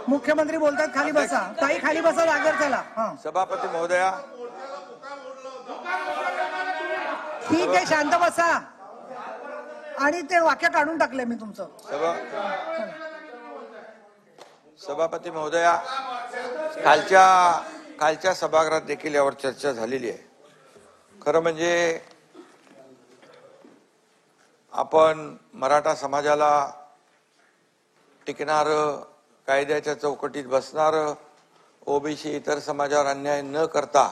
मुख्यमंत्री बोलतात खाली बसा. ताई खाली बसा, जागेवर चला. सभापती महोदया, ठीक आहे, शांत बसा. आणि ते वाक्य काढून टाकले मी तुमचं. सभापती महोदया, कालच्या सभागृहात देखील यावर चर्चा झालेली आहे. खरं म्हणजे आपण मराठा समाजाला टिकणार, कायद्याच्या चौकटीत बसणार, ओबीसी इतर समाजावर अन्याय न करता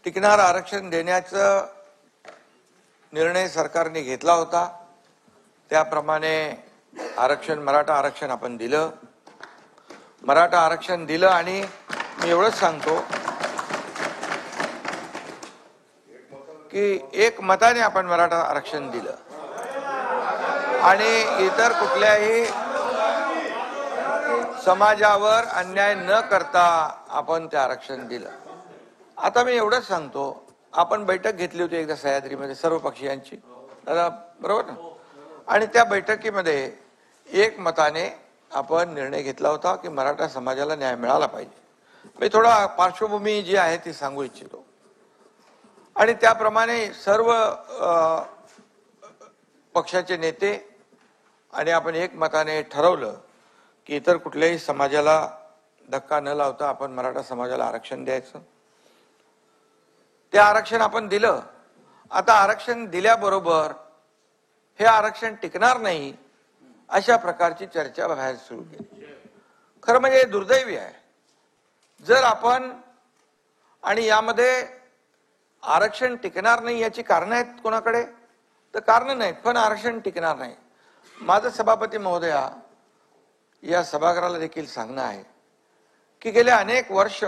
टिकणार आरक्षण देण्याचा निर्णय सरकारने घेतला होता. त्याप्रमाणे मराठा आरक्षण आपण दिलं. मराठा आरक्षण दिलं आणि मी एवढंच सांगतो की एक मताने आपण मराठा आरक्षण दिलं आणि इतर कुठल्याही समाजावर अन्याय न करता आपण ते आरक्षण दिलं. आता मी एवढंच सांगतो, आपण बैठक घेतली होती एकदा सह्याद्रीमध्ये सर्व पक्षीयांची, बरोबर ना? आणि त्या बैठकीमध्ये एक मताने आपण निर्णय घेतला होता की मराठा समाजाला न्याय मिळाला पाहिजे. मी थोडा पार्श्वभूमी जी आहे ती सांगू इच्छितो. आणि त्याप्रमाणे सर्व पक्षाचे नेते आणि आपण एक मताने ठरवलं की इतर कुठल्याही समाजाला धक्का न लावता आपण मराठा समाजाला आरक्षण द्यायचं. ते आरक्षण आपण दिलं. आता आरक्षण दिल्याबरोबर हे आरक्षण टिकणार नाही अशा प्रकारची चर्चा बाहेर सुरू केली. खरं म्हणजे दुर्दैवी आहे. जर आपण आणि यामध्ये आरक्षण टिकणार नाही याची कारणं आहेत कोणाकडे, तर कारणं नाहीत, पण आरक्षण टिकणार नाही. माझं सभापती महोदया या सभागृहाला देखील सांगणं आहे की गेले अनेक वर्ष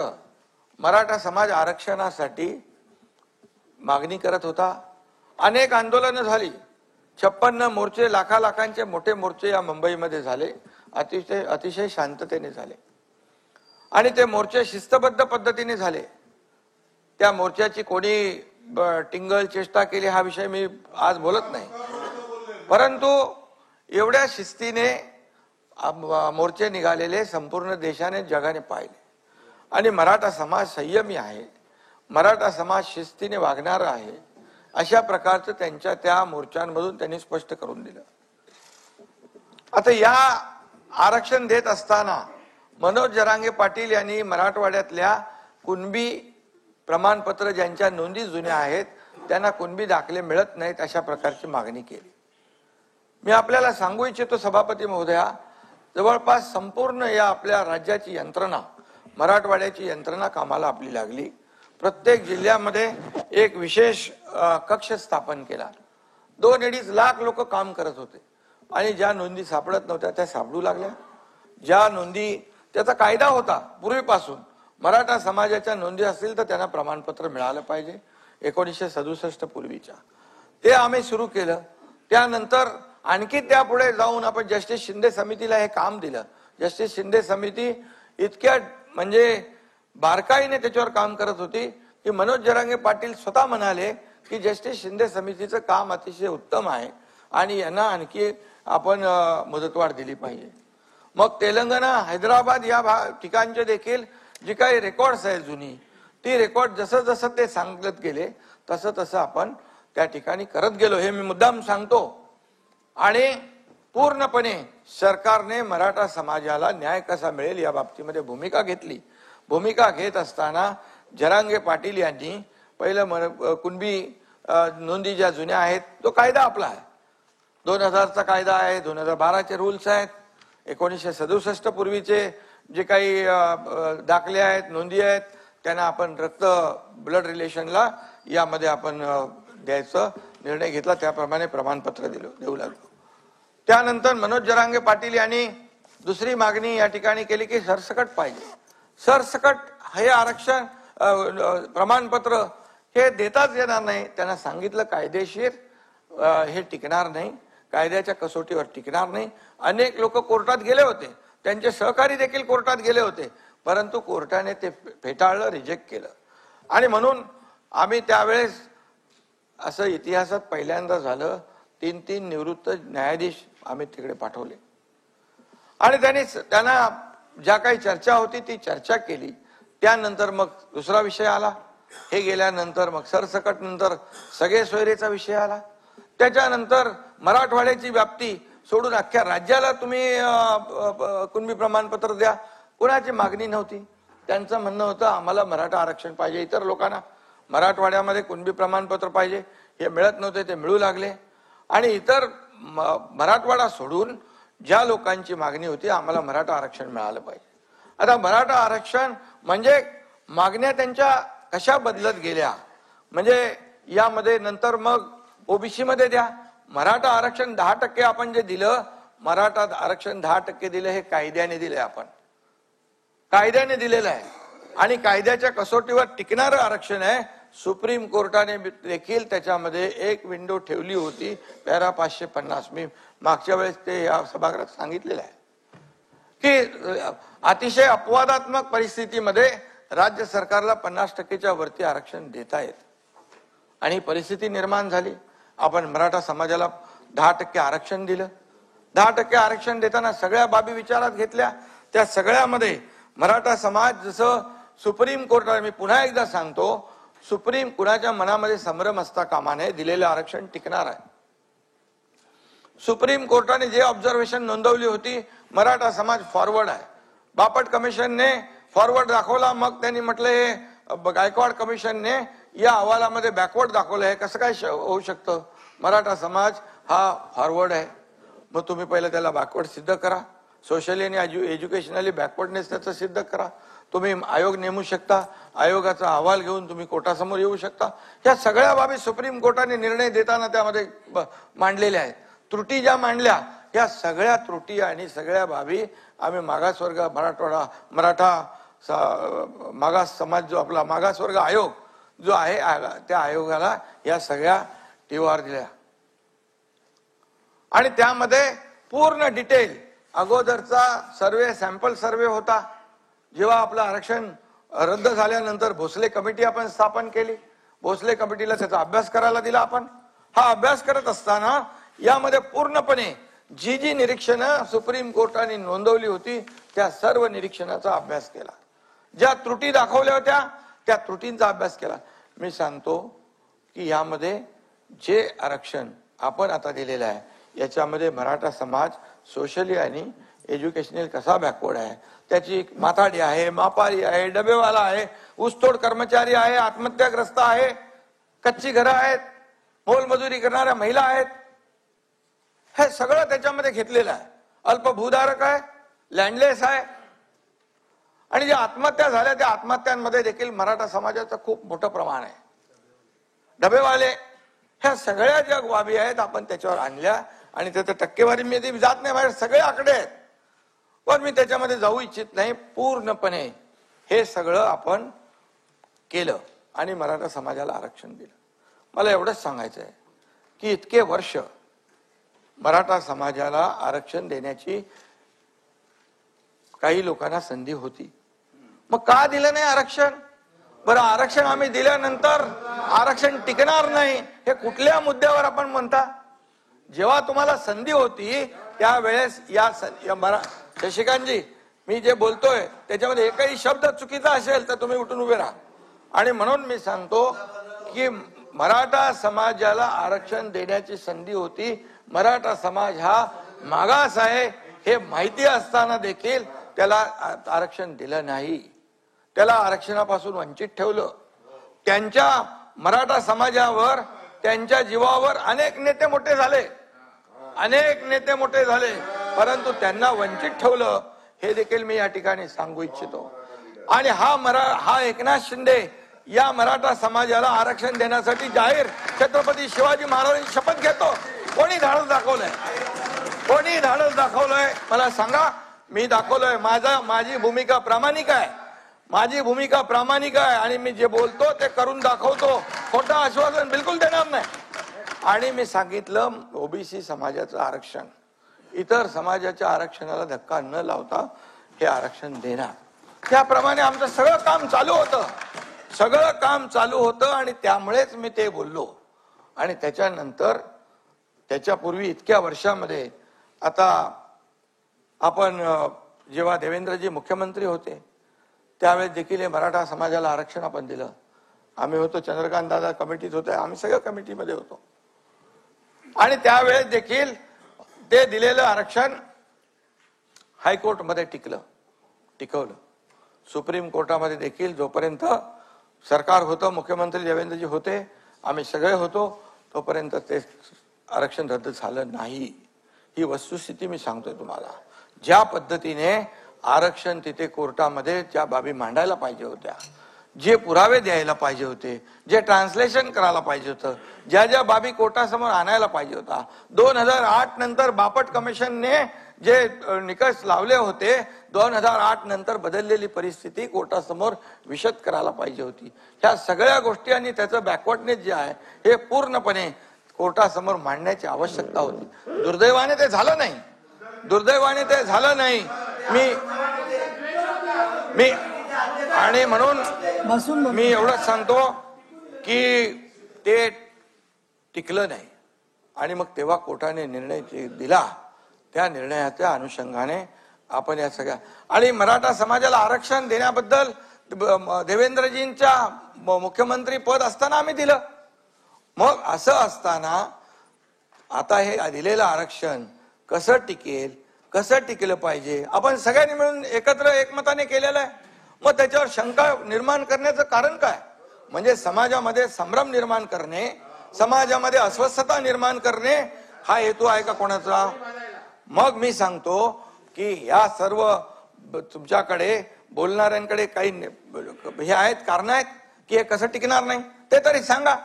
मराठा समाज आरक्षणासाठी मागणी करत होता. अनेक आंदोलनं झाली. 56 मोर्चे, लाखांचे मोठे मोर्चे या मुंबईमध्ये झाले. अतिशय शांततेने झाले आणि ते मोर्चे शिस्तबद्ध पद्धतीने झाले. त्या मोर्चाची कोणी टिंगल चेष्टा केली हा विषय मी आज बोलत नाही, परंतु एवढ्या शिस्तीने मोर्चे निघालेले संपूर्ण देशाने जगाने पाहिले. आणि मराठा समाज संयमी आहे, मराठा समाज शिस्तीने वागणार आहे, अशा प्रकारचं त्यांच्या त्या मोर्चांमधून त्यांनी स्पष्ट करून दिलं. आता या आरक्षण देत असताना मनोज जरांगे पाटील यांनी मराठवाड्यातल्या कुणबी प्रमाणपत्र ज्यांच्या नोंदी जुन्या आहेत त्यांना कुणबी दाखले मिळत नाहीत अशा प्रकारची मागणी केली. मी आपल्याला सांगू इच्छितो सभापती महोदया, जवळपास संपूर्ण या आपल्या राज्याची यंत्रणा, मराठवाड्याची यंत्रणा कामाला आपली लागली. प्रत्येक जिल्ह्यामध्ये एक विशेष कक्ष स्थापन केला. 2-2.5 लाख लोक काम करत होते आणि ज्या नोंदी सापडत नव्हत्या त्या सापडू लागल्या. ज्या नोंदी, त्याचा कायदा होता पूर्वीपासून, मराठा समाजाच्या नोंदी असतील तर त्यांना प्रमाणपत्र मिळालं पाहिजे 1967 पूर्वीच्या. ते आम्ही सुरू केलं. त्यानंतर आणखी त्यापुढे जाऊन आपण जस्टिस शिंदे समितीला हे काम दिलं. जस्टिस शिंदे समिती इतक्या म्हणजे बारकाईने त्याच्यावर काम करत होती की मनोज जरांगे पाटील स्वतः म्हणाले की जस्टिस शिंदे समितीचं काम अतिशय उत्तम आहे आणि यांना आणखी आपण मुदतवाढ दिली पाहिजे. मग तेलंगणा, हैदराबाद या ठिकाणचे देखील जी काही रेकॉर्ड्स आहेत जुनी, ती रेकॉर्ड जसं जसं ते सांगत गेले तसं तसं आपण त्या ठिकाणी करत गेलो. हे मी मुद्दाम सांगतो. आणि पूर्णपणे सरकारने मराठा समाजाला न्याय कसा मिळेल या बाबतीमध्ये भूमिका घेतली. भूमिका घेत असताना जरांगे पाटील यांनी पहिलं कुणबी नोंदी ज्या जुन्या आहेत तो कायदा आपला आहे, 2000चा कायदा आहे, 2012चे रूल्स आहेत, 1967 पूर्वीचे जे काही दाखले आहेत, नोंदी आहेत, त्यांना आपण ब्लड रिलेशनला यामध्ये आपण द्यायचा निर्णय घेतला. त्याप्रमाणे प्रमाणपत्र देऊ लागलो. त्यानंतर मनोज जरांगे पाटील यांनी दुसरी मागणी या ठिकाणी केली की सरसकट पाहिजे. सरसकट हे आरक्षण प्रमाणपत्र हे देताच येणार नाही. त्यांना सांगितलं कायदेशीर हे टिकणार नाही, कायद्याच्या कसोटीवर टिकणार नाही. अनेक लोक कोर्टात गेले होते, त्यांचे सहकारी देखील कोर्टात गेले होते, परंतु कोर्टाने ते फेटाळलं, रिजेक्ट केलं. आणि म्हणून आम्ही त्यावेळेस असं इतिहासात पहिल्यांदा झालं 3 निवृत्त न्यायाधीश आम्ही तिकडे पाठवले. आणि त्यांना ज्या काही चर्चा होती ती चर्चा केली. त्यानंतर मग दुसरा विषय आला. हे गेल्यानंतर मग सरसकट नंतर सगळे सोयरेचा विषय आला. त्याच्यानंतर मराठवाड्याची व्याप्ती सोडून अख्ख्या राज्याला तुम्ही कुणबी प्रमाणपत्र द्या. कुणाची मागणी नव्हती. त्यांचं म्हणणं होतं आम्हाला मराठा आरक्षण पाहिजे. इतर लोकांना मराठवाड्यामध्ये कुणबी प्रमाणपत्र पाहिजे हे मिळत नव्हते, ते मिळू लागले. आणि इतर मराठवाडा सोडून ज्या लोकांची मागणी होती आम्हाला मराठा आरक्षण मिळालं पाहिजे. आता मराठा आरक्षण म्हणजे मागण्या त्यांच्या कशा बदलत गेल्या. म्हणजे यामध्ये नंतर मग ओबीसी मध्ये द्या. मराठा आरक्षण 10% आपण जे दिलं, मराठा आरक्षण 10% दिलं हे कायद्याने दिलंय. आपण कायद्याने दिलेलं आहे आणि कायद्याच्या कसोटीवर टिकणारं आरक्षण आहे. सुप्रीम कोर्टाने देखील त्याच्यामध्ये एक विंडो ठेवली होती, पॅरा 550. मी मागच्या वेळेस ते या सभागृहात सांगितलेलं आहे की अतिशय अपवादात्मक परिस्थितीमध्ये राज्य सरकारला 50%च्या वरती आरक्षण देता येत. आणि परिस्थिती निर्माण झाली. आपण मराठा समाजाला 10% आरक्षण दिलं. 10% आरक्षण देताना सगळ्या बाबी विचारात घेतल्या. त्या सगळ्यामध्ये मराठा समाज जसं सुप्रीम कोर्टाने, मी पुन्हा एकदा सांगतो, सुप्रीम कुणाच्या मनामध्ये संभ्रम असता कामा नये, दिलेलं आरक्षण टिकणार आहे. सुप्रीम कोर्टाने जे ऑब्झर्वेशन नोंदवली होती, मराठा समाज फॉरवर्ड आहे. बापट कमिशनने फॉरवर्ड दाखवला, मग त्यांनी म्हटलं हे गायकवाड कमिशनने या अहवालामध्ये बॅकवर्ड दाखवलं आहे. कसं काय होऊ शकतं? मराठा समाज हा फॉरवर्ड आहे. मग तुम्ही पहिलं त्याला बॅकवर्ड सिद्ध करा. सोशली आणि एज्युकेशनली बॅकवर्डनेस त्याचं सिद्ध करा. तुम्ही आयोग नेमू शकता. आयोगाचा अहवाल घेऊन तुम्ही कोर्टासमोर येऊ शकता. या सगळ्या बाबी सुप्रीम कोर्टाने निर्णय देताना त्यामध्ये मांडलेल्या आहेत. त्रुटी ज्या मांडल्या, या सगळ्या त्रुटी आणि सगळ्या बाबी आम्ही मागासवर्ग मराठा मागास समाज जो आपला मागासवर्ग आयोग जो आहे त्या आयोगाला या सगळ्या टीवार दिल्या. आणि त्यामध्ये पूर्ण डिटेल अगोदरचा सर्वे, सॅम्पल सर्वे होता. जेव्हा आपलं आरक्षण रद्द झाल्यानंतर भोसले कमिटी आपण स्थापन केली. भोसले कमिटीला त्याचा अभ्यास करायला दिला आपण. हा अभ्यास करत असताना यामध्ये पूर्णपणे जी निरीक्षणं सुप्रीम कोर्टाने नोंदवली होती त्या सर्व निरीक्षणाचा अभ्यास केला. ज्या त्रुटी दाखवल्या होत्या त्या त्रुटींचा अभ्यास केला. मी सांगतो की यामध्ये जे आरक्षण आपण आता दिलेलं आहे याच्यामध्ये मराठा समाज सोशली आणि एज्युकेशनल कसा बॅकवर्ड आहे, त्याची माथाडी आहे, मापारी आहे, डबेवाला आहे, ऊसतोड कर्मचारी आहे, आत्महत्याग्रस्त आहे, कच्ची घरं आहेत, मोलमजुरी करणाऱ्या महिला आहेत, हे सगळं त्याच्यामध्ये घेतलेलं आहे. अल्पभूधारक आहे, लँडलेस आहे. आणि ज्या आत्महत्या झाल्या त्या आत्महत्यांमध्ये देखील मराठा समाजाचं खूप मोठं प्रमाण आहे. डबेवाले, ह्या सगळ्या ज्या बाबी आहेत आपण त्याच्यावर आणल्या आणि त्याच्या टक्केवारी मी जात नाही, बाहेर सगळे आकडे आहेत, पण मी त्याच्यामध्ये जाऊ इच्छित नाही. पूर्णपणे हे सगळं आपण केलं आणि मराठा समाजाला आरक्षण दिलं. मला एवढंच सांगायचं आहे की इतके वर्ष मराठा समाजाला आरक्षण देण्याची काही लोकांना संधी होती, मग का दिलं नाही आरक्षण? बरं, आरक्षण आम्ही दिल्यानंतर आरक्षण टिकणार नाही हे कुठल्या मुद्द्यावर आपण म्हणता? जेव्हा तुम्हाला संधी होती त्यावेळेस शशिकांतजी, मी जे बोलतोय त्याच्यामध्ये एकही शब्द चुकीचा असेल तर तुम्ही उठून उभे राहा. आणि म्हणून मी सांगतो की मराठा समाजाला आरक्षण देण्याची संधी होती. मराठा समाज हा मागास आहे हे माहिती असताना देखील त्याला आरक्षण दिलं नाही. त्याला आरक्षणापासून वंचित ठेवलं. त्यांच्या मराठा समाजावर, त्यांच्या जीवावर अनेक नेते मोठे झाले, परंतु त्यांना वंचित ठेवलं हे देखील मी या ठिकाणी सांगू इच्छितो. आणि हा एकनाथ शिंदे या मराठा समाजाला आरक्षण देण्यासाठी जाहीर छत्रपती शिवाजी महाराजांची शपथ घेतो. कोणी धाडस दाखवलंय? मला सांगा. मी दाखवलंय. माझी भूमिका प्रामाणिक आहे आणि मी जे बोलतो ते करून दाखवतो. खोटं आश्वासन बिलकुल देणार नाही. आणि मी सांगितलं ओबीसी समाजाचं आरक्षण इतर समाजाच्या आरक्षणाला धक्का न लावता हे आरक्षण देणार. त्याप्रमाणे आमचं सगळं काम चालू होतं आणि त्यामुळेच मी ते बोललो. आणि त्याच्यानंतर त्याच्यापूर्वी इतक्या वर्षामध्ये आता आपण जेव्हा देवेंद्रजी मुख्यमंत्री होते त्यावेळेस देखील हे मराठा समाजाला आरक्षण आपण दिलं. आम्ही होतो, चंद्रकांत दादा कमिटीत होते, आम्ही सगळ्या कमिटीमध्ये होतो. आणि त्यावेळेस देखील ते दिलेलं आरक्षण हायकोर्टमध्ये टिकवलं. सुप्रीम कोर्टामध्ये देखील जोपर्यंत सरकार होतं, मुख्यमंत्री देवेंद्रजी होते, आम्ही सगळे होतो, तोपर्यंत ते आरक्षण रद्द झालं नाही. ही वस्तुस्थिती मी सांगतोय तुम्हाला. ज्या पद्धतीने आरक्षण तिथे कोर्टामध्ये ज्या बाबी मांडायला पाहिजे होत्या, जे पुरावे द्यायला पाहिजे होते, जे ट्रान्सलेशन करायला पाहिजे होतं, ज्या ज्या बाबी कोर्टासमोर आणायला पाहिजे होता, 2008 नंतर बापट कमिशनने जे निकष लावले होते, 2008 नंतर बदललेली परिस्थिती कोर्टासमोर विशद करायला पाहिजे होती. ह्या सगळ्या गोष्टी आणि त्याचं बॅकवर्डनेस जे आहे हे पूर्णपणे कोर्टासमोर मांडण्याची आवश्यकता होती. दुर्दैवाने ते झालं नाही. मी आणि म्हणून मी एवढंच सांगतो की ते टिकलं नाही. आणि मग तेव्हा कोर्टाने निर्णय दिला, त्या निर्णयाच्या अनुषंगाने आपण या सगळ्या आणि मराठा समाजाला आरक्षण देण्याबद्दल देवेंद्रजींच्या मुख्यमंत्री पद असताना आम्ही दिलं. मग असं असताना आता हे दिलेलं आरक्षण कसं टिकलं पाहिजे, आपण सगळ्यांनी मिळून एकत्र एकमताने केलेलं आहे. मग त्याच्यावर शंका निर्माण करण्याचं कारण काय? म्हणजे समाजामध्ये संभ्रम निर्माण करणे, समाजामध्ये अस्वस्थता निर्माण करणे हा हेतू आहे का कोणाचा? मग मी सांगतो की या सर्व तुमच्याकडे बोलणाऱ्यांकडे काही हे आहेत, कारण आहेत की हे कसं टिकणार नाही ते तरी सांगा,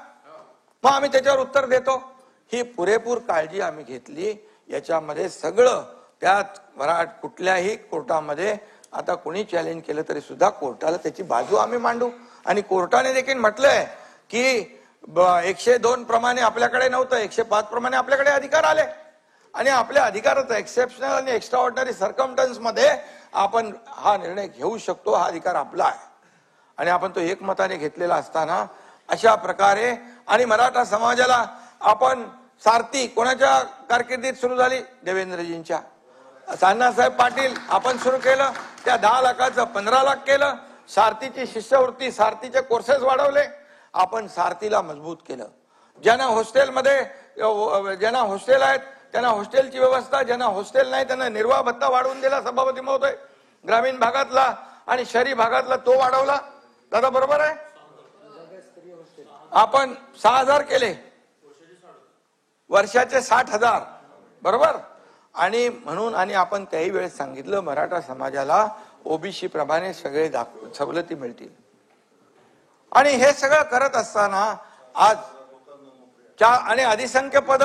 मग आम्ही त्याच्यावर उत्तर देतो. ही पुरेपूर काळजी आम्ही घेतली. याच्यामध्ये सगळं त्यात कुठल्याही कोर्टामध्ये आता कोणी चॅलेंज केलं तरी सुद्धा कोर्टाला त्याची बाजू आम्ही मांडू. आणि कोर्टाने देखील म्हटलंय की 102 प्रमाणे आपल्याकडे नव्हतं, 105 प्रमाणे आपल्याकडे अधिकार आले आणि आपल्या अधिकाराचा एक्सेप्शनल आणि एक्स्ट्रा ऑर्डिनरी सर्कमस्टन्स मध्ये आपण हा निर्णय घेऊ शकतो. हा अधिकार आपला आहे आणि आपण तो एकमताने घेतलेला असताना अशा प्रकारे आणि मराठा समाजाला आपण सारथी कोणाच्या कारकिर्दीत सुरू झाली? देवेंद्रजींच्या. अण्णासाहेब पाटील आपण सुरू केलं, त्या 10 लाखाचं 15 लाख केलं. सारथीची शिष्यवृत्ती, सारथीचे कोर्सेस वाढवले, आपण सारथीला मजबूत केलं. ज्यांना हॉस्टेल आहेत त्यांना हॉस्टेलची व्यवस्था, ज्यांना हॉस्टेल नाही त्यांना निर्वाह भत्ता वाढवून दिला सभापती महोदय. ग्रामीण भागातला आणि शहरी भागातला तो वाढवला. दादा बरोबर आहे. आपण 6,000 केले, वर्षाचे 60,000 बरोबर. आणि म्हणून आणि आपण त्याही वेळेस सांगितलं मराठा समाजाला ओबीसी प्रमाणे सगळे सवलती मिळतील. आणि हे सगळं करत असताना आज आणि अधिसंख्य पद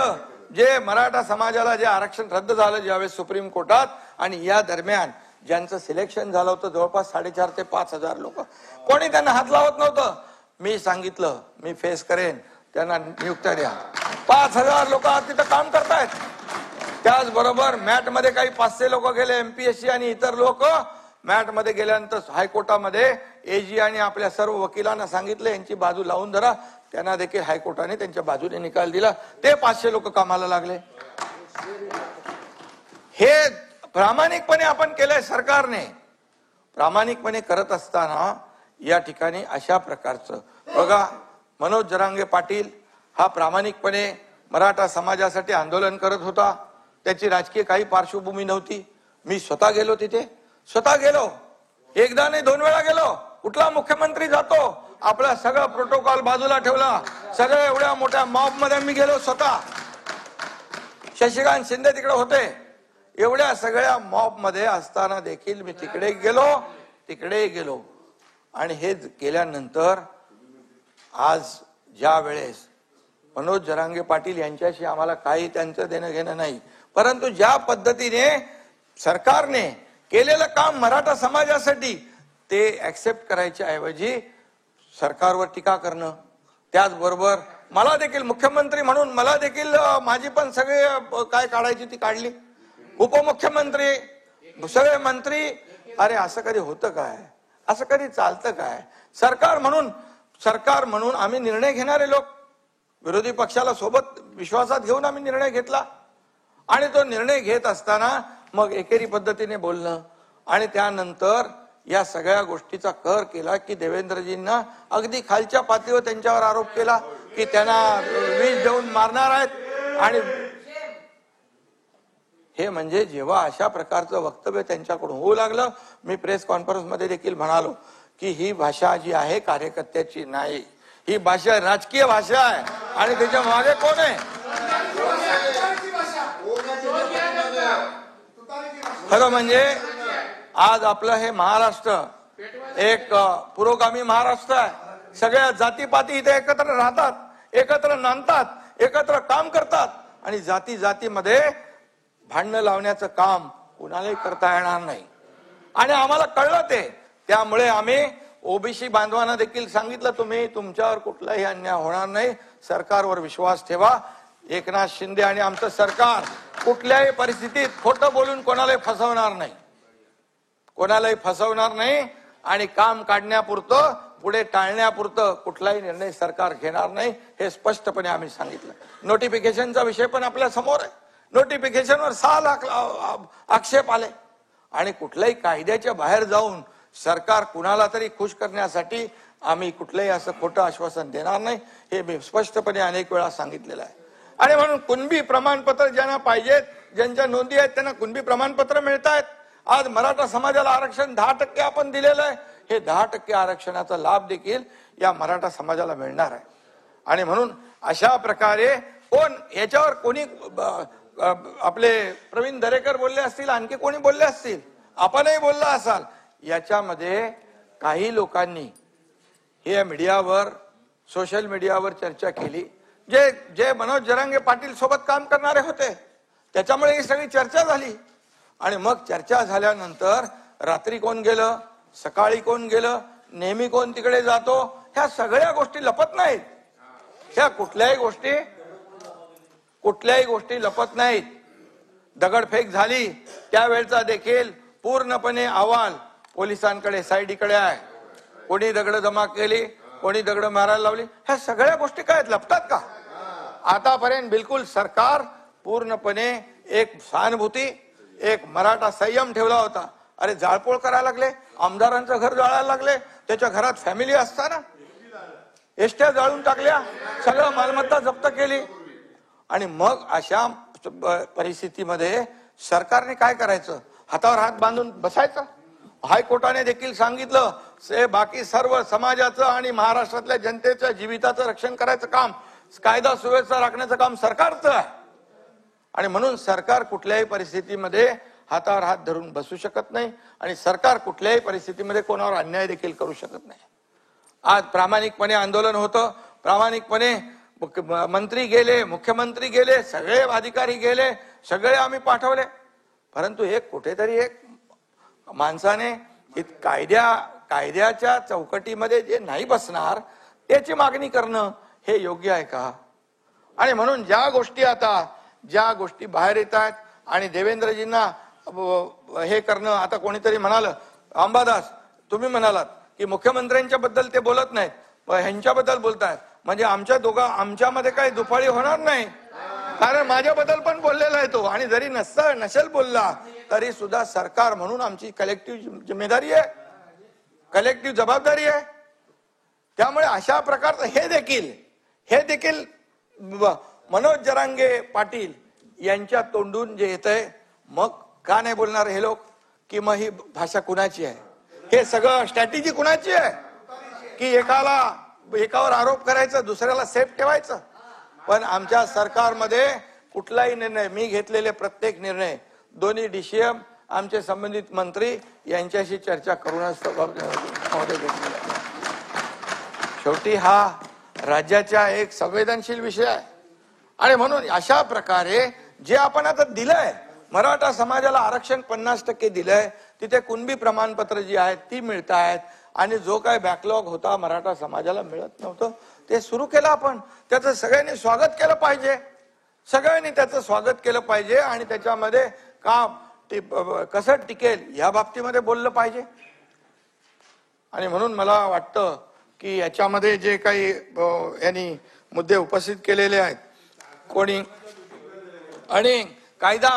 जे मराठा समाजाला जे आरक्षण रद्द झालं ज्यावेळेस सुप्रीम कोर्टात, आणि या दरम्यान ज्यांचं सिलेक्शन झालं होतं जवळपास 4,500 ते 5,000 लोक, कोणी त्यांना हात लावत नव्हतं. मी सांगितलं मी फेस करेन, त्यांना नियुक्त्या द्या. 5,000 लोक तिथं काम करतायत. त्याचबरोबर मॅट मध्ये काही 500 लोक गेले, एमपीएससी आणि इतर लोक मॅट मध्ये गेल्यानंतर हायकोर्टामध्ये एजी आणि आपल्या सर्व वकिलांना सांगितले यांची बाजू लावून धरा. त्यांना देखील हायकोर्टाने त्यांच्या बाजूने निकाल दिला. ते 500 लोक कामाला लागले. हे प्रामाणिकपणे आपण केलंय. सरकारने प्रामाणिकपणे करत असताना या ठिकाणी अशा प्रकारचं बघा, मनोज जरांगे पाटील हा प्रामाणिकपणे मराठा समाजासाठी आंदोलन करत होता. त्याची राजकीय काही पार्श्वभूमी नव्हती. मी स्वतः गेलो तिथे, एकदा नाही 2 वेळा गेलो. कुठला मुख्यमंत्री जातो आपला सगळं प्रोटोकॉल बाजूला ठेवला, सगळं एवढ्या मोठ्या मॉब मध्ये मी गेलो स्वतः. शशिकांत शिंदे तिकडे होते. एवढ्या सगळ्या मॉब मध्ये असताना देखील मी तिकडे गेलो. आणि हे केल्यानंतर आज ज्या वेळेस मनोज जरांगे पाटील यांच्याशी आम्हाला काही त्यांचं देणं घेणं नाही, परंतु ज्या पद्धतीने सरकारने केलेलं काम मराठा समाजासाठी ते ऍक्सेप्ट करायच्या ऐवजी सरकारवर टीका करणं, त्याचबरोबर मला देखील मुख्यमंत्री म्हणून मला देखील माझी पण सगळे काय काढायची ती काढली. उपमुख्यमंत्री, सगळे मंत्री. अरे असं कधी होतं काय? असं कधी चालतं काय? सरकार म्हणून आम्ही निर्णय घेणारे लोक, विरोधी पक्षाला सोबत विश्वासात घेऊन आम्ही निर्णय घेतला. आणि तो निर्णय घेत असताना मग एकेरी पद्धतीने बोलणं आणि त्यानंतर या सगळ्या गोष्टीचा कर केला की देवेंद्रजींना अगदी खालच्या पातळीवर त्यांच्यावर आरोप केला की त्यांना विष देऊन मारणार आहेत. आणि हे म्हणजे जेव्हा अशा प्रकारचं वक्तव्य त्यांच्याकडून होऊ लागलं, मी प्रेस कॉन्फरन्स मध्ये देखील म्हणालो की ही भाषा जी आहे कार्यकर्त्याची नाही, ही भाषा राजकीय भाषा आहे आणि त्याच्या मागे कोण आहे? खरं म्हणजे आज आपलं हे महाराष्ट्र एक पुरोगामी महाराष्ट्र आहे. सगळ्या जातीपाती इथे एकत्र राहतात, एकत्र नांदतात, एकत्र काम करतात आणि जाती जातीमध्ये भांडणं लावण्याचं काम कुणालाही करता येणार नाही. आणि आम्हाला कळलं ते, त्यामुळे आम्ही ओबीसी बांधवांना देखील सांगितलं तुम्ही तुमच्यावर कुठलाही अन्याय होणार नाही, सरकारवर विश्वास ठेवा. एकनाथ शिंदे आणि आमचं सरकार कुठल्याही परिस्थितीत खोटं बोलून कोणालाही फसवणार नाही, कोणालाही फसवणार नाही आणि काम काढण्यापुरतं पुढे टाळण्यापुरतं कुठलाही निर्णय सरकार घेणार नाही, हे स्पष्टपणे आम्ही सांगितलं. नोटिफिकेशनचा विषय पण आपल्या समोर आहे. नोटिफिकेशनवर 6 लाख आक्षेप आले आणि कुठल्याही कायद्याच्या बाहेर जाऊन सरकार कुणाला तरी खुश करण्यासाठी आम्ही कुठलंही असं खोटं आश्वासन देणार नाही, हे मी स्पष्टपणे अनेक वेळा सांगितलेलं आहे. आणि म्हणून कुणबी प्रमाणपत्र ज्यांना पाहिजेत, ज्यांच्या नोंदी आहेत त्यांना कुणबी प्रमाणपत्र मिळत आहेत. आज मराठा समाजाला आरक्षण 10% आपण दिलेलं आहे, हे 10% आरक्षणाचा लाभ देखील या मराठा समाजाला मिळणार आहे. आणि म्हणून अशा प्रकारे कोण याच्यावर कोणी आपले प्रवीण दरेकर बोलले असतील, आणखी कोणी बोलले असतील, आपणही बोलला असाल, याच्यामध्ये काही लोकांनी हे मीडियावर सोशल मीडियावर चर्चा केली, जे मनोज जरांगे पाटील सोबत काम करणारे होते, त्याच्यामुळे ही सगळी चर्चा झाली. आणि मग चर्चा झाल्यानंतर रात्री कोण गेलं, सकाळी कोण गेलं, नेहमी कोण तिकडे जातो, ह्या सगळ्या गोष्टी लपत नाहीत. ह्या कुठल्याही गोष्टी लपत नाहीत. दगडफेक झाली त्यावेळचा देखील पूर्णपणे अहवाल पोलिसांकडे साईडीकडे आहे. कोणी दगड जमा केली, कोणी दगड मारायला लावली, ह्या सगळ्या गोष्टी काय लपतात का? आतापर्यंत बिलकुल सरकार पूर्णपणे एक सहानुभूती, एक मराठा संयम ठेवला होता. अरे जाळपोळ करायला लागले, आमदारांचं घर जाळायला लागले, त्याच्या घरात फॅमिली असताना एसट्या जाळून टाकल्या, सगळं मालमत्ता जप्त केली. आणि मग अशा परिस्थितीमध्ये सरकारने काय करायचं? हातावर हात बांधून बसायचं? हायकोर्टाने देखील सांगितलं बाकी सर्व समाजाचं आणि महाराष्ट्रातल्या जनतेच्या जीविताचं रक्षण करायचं काम, कायदा सुव्यवस्था राखण्याचं काम सरकारचं आहे. आणि म्हणून सरकार कुठल्याही परिस्थितीमध्ये हातावर हात धरून बसू शकत नाही आणि सरकार कुठल्याही परिस्थितीमध्ये कोणावर अन्याय देखील करू शकत नाही. आज प्रामाणिकपणे आंदोलन होतं, प्रामाणिकपणे मंत्री गेले, मुख्यमंत्री गेले, सगळे अधिकारी गेले, सगळे आम्ही पाठवले. परंतु एक कुठेतरी एक माणसाने कायद्याच्या चौकटीमध्ये जे नाही बसणार त्याची मागणी करणं हे योग्य आहे का? आणि म्हणून ज्या गोष्टी बाहेर येत आहेत आणि देवेंद्रजींना हे करणं, आता कोणीतरी म्हणालं, अंबादास तुम्ही म्हणालात की मुख्यमंत्र्यांच्या बद्दल ते बोलत नाहीत, ह्यांच्याबद्दल बोलतायत, म्हणजे आमच्यामध्ये काही दुफाळी होणार नाही. कारण माझ्याबद्दल पण बोललेला आहे तो, आणि जरी नसेल बोलला तरी सुद्धा सरकार म्हणून आमची कलेक्टिव्ह जिम्मेदारी आहे, कलेक्टिव्ह जबाबदारी आहे. त्यामुळे अशा प्रकारचं हे देखील मनोज जरांगे पाटील यांच्या तोंडून जे येतंय, मग का नाही बोलणार हे लोक की मग ही भाषा कुणाची आहे, हे सगळं स्ट्रॅटेजी कुणाची आहे की एकावर आरोप करायचं, दुसऱ्याला सेफ ठेवायचं. पण आमच्या सरकारमध्ये कुठलाही निर्णय, मी घेतलेले प्रत्येक निर्णय दोन्ही DCM आमचे संबंधित मंत्री यांच्याशी चर्चा करूनच शेवटी हा राज्याचा एक संवेदनशील विषय आहे. आणि म्हणून अशा प्रकारे जे आपण आता दिलंय, मराठा समाजाला आरक्षण 50% दिलंय, तिथे कुणबी प्रमाणपत्र जी आहेत ती मिळत आहेत. आणि जो काय बॅकलॉग होता मराठा समाजाला मिळत नव्हतं ते सुरू केलं आपण. त्याचं सगळ्यांनी स्वागत केलं पाहिजे, सगळ्यांनी त्याचं स्वागत केलं पाहिजे आणि त्याच्यामध्ये कसं टिकेल या बाबतीमध्ये बोललं पाहिजे. आणि म्हणून मला वाटतं की याच्यामध्ये जे काही यांनी मुद्दे उपस्थित केलेले आहेत कोणी, आणि कायदा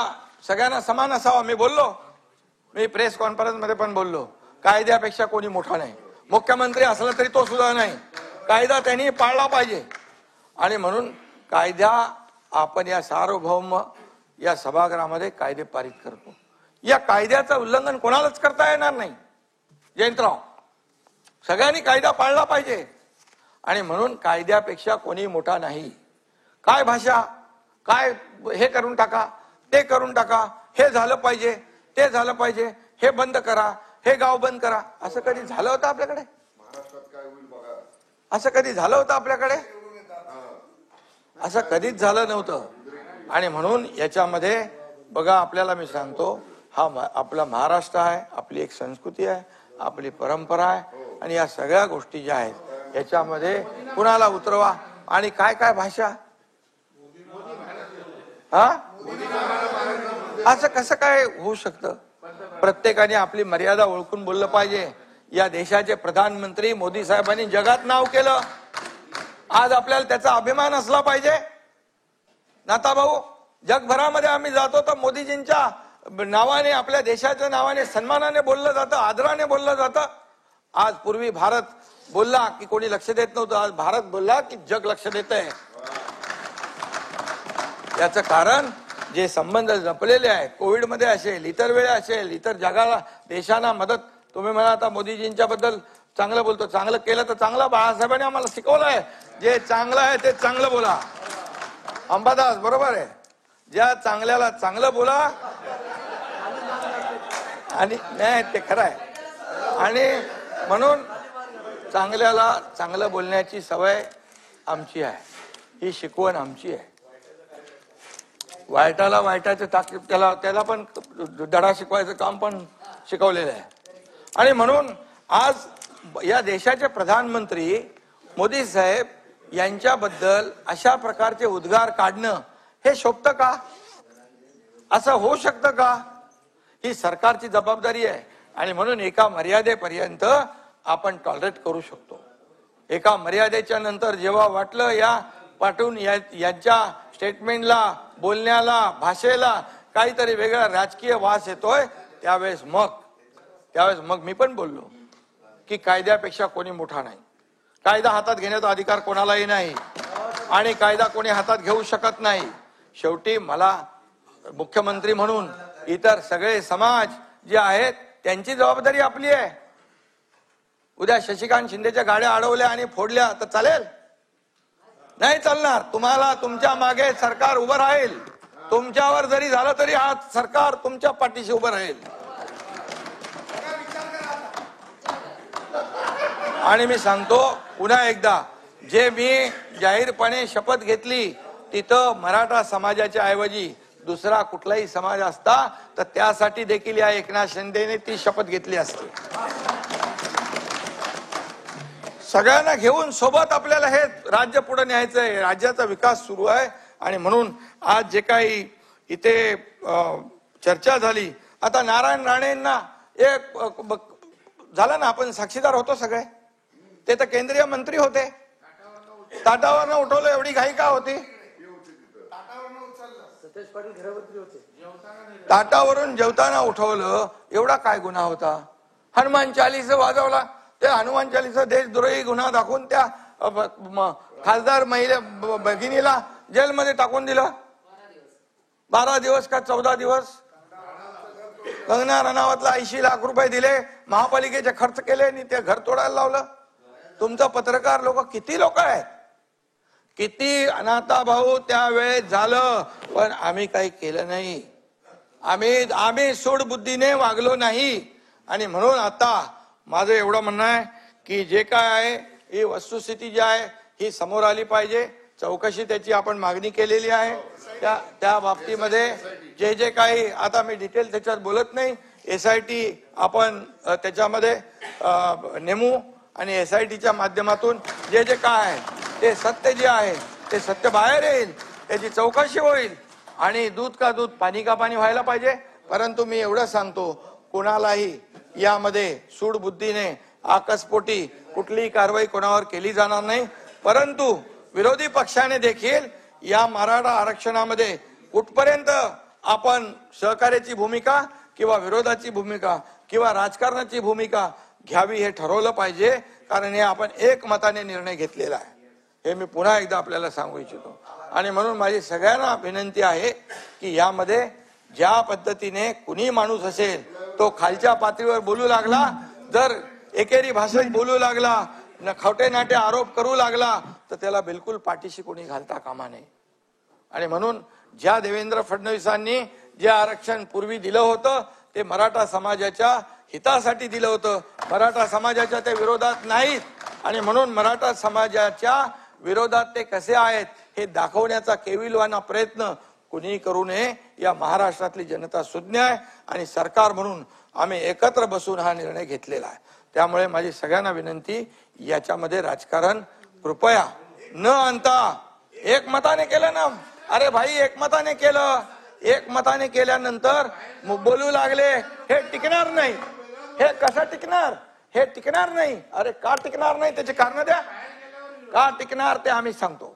सगळ्यांना समान असावा. मी बोललो, मी प्रेस कॉन्फरन्स मध्ये पण बोललो, कायद्यापेक्षा कोणी मोठा नाही. मुख्यमंत्री असला तरी तो सुद्धा नाही. कायदा त्यांनी पाळला पाहिजे. आणि म्हणून कायदा आपण या सार्वभौम या सभागृहामध्ये कायदे पारित करतो. या कायद्याचं उल्लंघन कोणालाच करता येणार नाही. जयंतराव, सगळ्यांनी कायदा पाळला पाहिजे. आणि म्हणून कायद्यापेक्षा कोणी मोठा नाही. काय भाषा, काय हे करून टाका, ते करून टाका, हे झालं पाहिजे, ते झालं पाहिजे, हे बंद करा, हे गाव बंद करा, असं कधी झालं होतं आपल्याकडे? असं कधी झालं होतं आपल्याकडे? असं कधीच झालं नव्हतं. आणि म्हणून याच्यामध्ये बघा, आपल्याला मी सांगतो, हा आपला महाराष्ट्र आहे, आपली एक संस्कृती आहे, आपली परंपरा आहे. आणि या सगळ्या गोष्टी ज्या आहेत याच्यामध्ये कुणाला उतरवा. आणि काय काय भाषा, हा असं कसं काय होऊ शकतं? प्रत्येकाने आपली मर्यादा ओळखून बोललं पाहिजे. या देशाचे प्रधानमंत्री मोदी साहेबांनी जगात नाव केलं. आज आपल्याला त्याचा अभिमान असला पाहिजे. नाता भाऊ, जगभरामध्ये आम्ही जातो तर मोदीजींच्या नावाने, आपल्या देशाच्या नावाने सन्मानाने बोललं जातं, आदराने बोललं जातं. आज पूर्वी भारत बोलला की कोणी लक्ष देत नव्हतं. आज भारत बोलला की जग लक्ष देत आहे. याचं कारण जे संबंध जपलेले आहे, कोविडमध्ये असेल, इतर वेळा असेल, इतर जगाला देशांना मदत. तुम्ही म्हणा आता मोदीजींच्या बद्दल चांगलं बोलतो, चांगलं केलं तर चांगलं. बाळासाहेबांनी आम्हाला शिकवलंय, जे चांगलं आहे ते चांगलं बोला. अंबादास बरोबर आहे, ज्या चांगल्याला चांगलं बोला. आणि नाही, ते खरं आहे. आणि म्हणून चांगल्याला चांगलं बोलण्याची सवय आमची आहे, ही शिकवण आमची आहे. वाईटाला वाईटाचे ताकीद, त्याला पण धडा शिकवायचं काम पण शिकवलेलं आहे. आणि म्हणून आज या देशाचे प्रधानमंत्री मोदी साहेब यांच्याबद्दल अशा प्रकारचे उद्गार काढणं हे शोभतं का? असं होऊ शकतं का? ही सरकारची जबाबदारी आहे. आणि म्हणून एका मर्यादेपर्यंत आपण टॉलरेट करू शकतो. एका मर्यादेच्या नंतर जेव्हा वाटलं या पाठवून यांच्या स्टेटमेंटला, बोलण्याला, भाषेला काहीतरी वेगळा राजकीय वास येतोय, त्यावेळेस मग मी पण बोललो की कायद्यापेक्षा कोणी मोठा नाही. कायदा हातात घेण्याचा अधिकार कोणालाही नाही आणि कायदा कोणी हातात घेऊ शकत नाही. शेवटी मला मुख्यमंत्री म्हणून इतर सगळे समाज जे आहेत त्यांची जबाबदारी आपली आहे. उद्या शशिकांत शिंदेच्या गाड्या अडवल्या आणि फोडल्या तर चालेल? नाही चालणार. तुम्हाला तुमच्या मागे सरकार उभं राहील. तुमच्यावर जरी झालं तरी आज सरकार तुमच्या पाठीशी उभं राहील. आणि मी सांगतो पुन्हा एकदा, जे मी जाहीरपणे शपथ घेतली तिथं मराठा समाजाच्या ऐवजी दुसरा कुठलाही समाज असता तर त्यासाठी देखील या एकनाथ शिंदेने ती शपथ घेतली असती. सगळ्यांना घेऊन सोबत आपल्याला हे राज्य पुढे न्यायचंय. राज्याचा विकास सुरू आहे. आणि म्हणून आज जे काही इथे चर्चा झाली, आता नारायण राणेंना एक झालं ना, आपण साक्षीदार होतो सगळे. ते तर केंद्रीय मंत्री होते, ताटावरनं उठवलं. एवढी घाई का होती? ताटावरून जेवताना उठवलं, एवढा काय गुन्हा होता? हनुमान चालीस वाजवला, ते हनुमान चालीस देशद्रोही गुन्हा दाखवून त्या खासदार महिला भगिनीला जेलमध्ये टाकून दिलं. 12 दिवस का 14 दिवस. कंगना रनावतला 80 लाख रुपये दिले, महापालिकेचे खर्च केले आणि ते घर तोडायला लावलं. तुमचा पत्रकार लोक किती लोक आहेत, किती अनाथा भाऊ त्यावेळेस झालं, पण आम्ही काही केलं नाही. आम्ही सूडबुद्धीने वागलो नाही. आणि म्हणून आता माझं एवढं म्हणणं आहे की जे काय आहे ही वस्तुस्थिती जी आहे ही समोर आली पाहिजे. चौकशी त्याची आपण मागणी केलेली आहे. त्या बाबतीमध्ये जे काही आता मी डिटेल त्याच्यात बोलत नाही. SIT आपण त्याच्यामध्ये नेमू आणि SITच्या माध्यमातून जे काय आहे ते सत्य जे आहे ते सत्य बाहेर येईल, त्याची चौकशी होईल. आणि दूध का दूध, पाणी का पाणी व्हायला पाहिजे. परंतु मी एवढं सांगतो, कोणालाही यामध्ये सूडबुद्धीने आकस्पोटी कुठलीही कारवाई कोणावर केली जाणार नाही. परंतु विरोधी पक्षाने देखील या मराठा आरक्षणामध्ये कुठपर्यंत आपण सहकार्याची भूमिका किंवा विरोधाची भूमिका किंवा राजकारणाची भूमिका घ्यावी हे ठरवलं पाहिजे, कारण हे आपण एकमताने निर्णय घेतलेला आहे, हे मी पुन्हा एकदा आपल्याला सांगू इच्छितो. आणि म्हणून माझी सगळ्यांना विनंती आहे की यामध्ये ज्या पद्धतीने कुणी माणूस असेल तो खालच्या पातळीवर बोलू लागला, जर एकेरी भाषेत बोलू लागला, खोटे नाटे आरोप करू लागला, तर त्याला बिलकुल पाठीशी कोणी घालता कामा नये. आणि म्हणून ज्या देवेंद्र फडणवीसांनी जे आरक्षण पूर्वी दिलं होतं ते मराठा समाजाच्या हितासाठी दिलं होतं, मराठा समाजाच्या ते विरोधात नाहीत. आणि म्हणून मराठा समाजाच्या विरोधात ते कसे आहेत हे दाखवण्याचा केविलवाना प्रयत्न कुणी करू नये. या महाराष्ट्रातली जनता सुज्ञ आहे आणि सरकार म्हणून आम्ही एकत्र बसून हा निर्णय घेतलेला आहे. त्यामुळे माझी सगळ्यांना विनंती, याच्यामध्ये राजकारण कृपया न आणता एकमताने केलं ना. अरे भाई, एकमताने केलं, एकमताने केल्यानंतर बोलू लागले, हे टिकणार नाही. हे कसं टिकणार? हे टिकणार नाही. अरे का टिकणार नाही त्याचे कारण द्या. का टिकणार ते आम्ही सांगतो.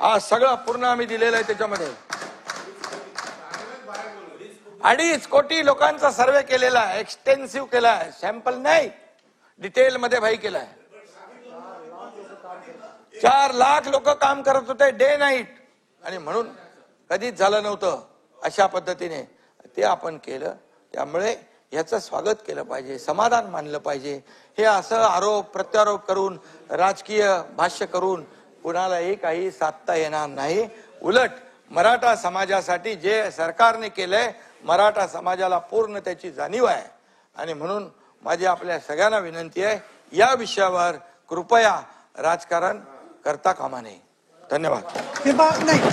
आज सगळं पूर्ण आम्ही दिलेलं आहे. त्याच्यामध्ये 2.5 कोटी लोकांचा सर्वे केलेला आहे, एक्सटेन्सिव्ह केला आहे, सॅम्पल नाही, डिटेल मध्ये भाई केलाय. 4 लाख लोक काम करत होते डे नाईट, आणि म्हणून कधीच झालं नव्हतं अशा पद्धतीने ते आपण केलं. त्यामुळे याचं स्वागत केलं पाहिजे, समाधान मानलं पाहिजे. हे असं आरोप प्रत्यारोप करून, राजकीय भाष्य करून कुणालाही काही साधता येणार नाही. उलट मराठा समाजासाठी जे सरकारने केलंय, मराठा समाजाला पूर्ण त्याची जाणीव आहे. आणि म्हणून माझी आपल्या सगळ्यांना विनंती आहे, या विषयावर कृपया राजकारण करता कामा नये. धन्यवाद. नाही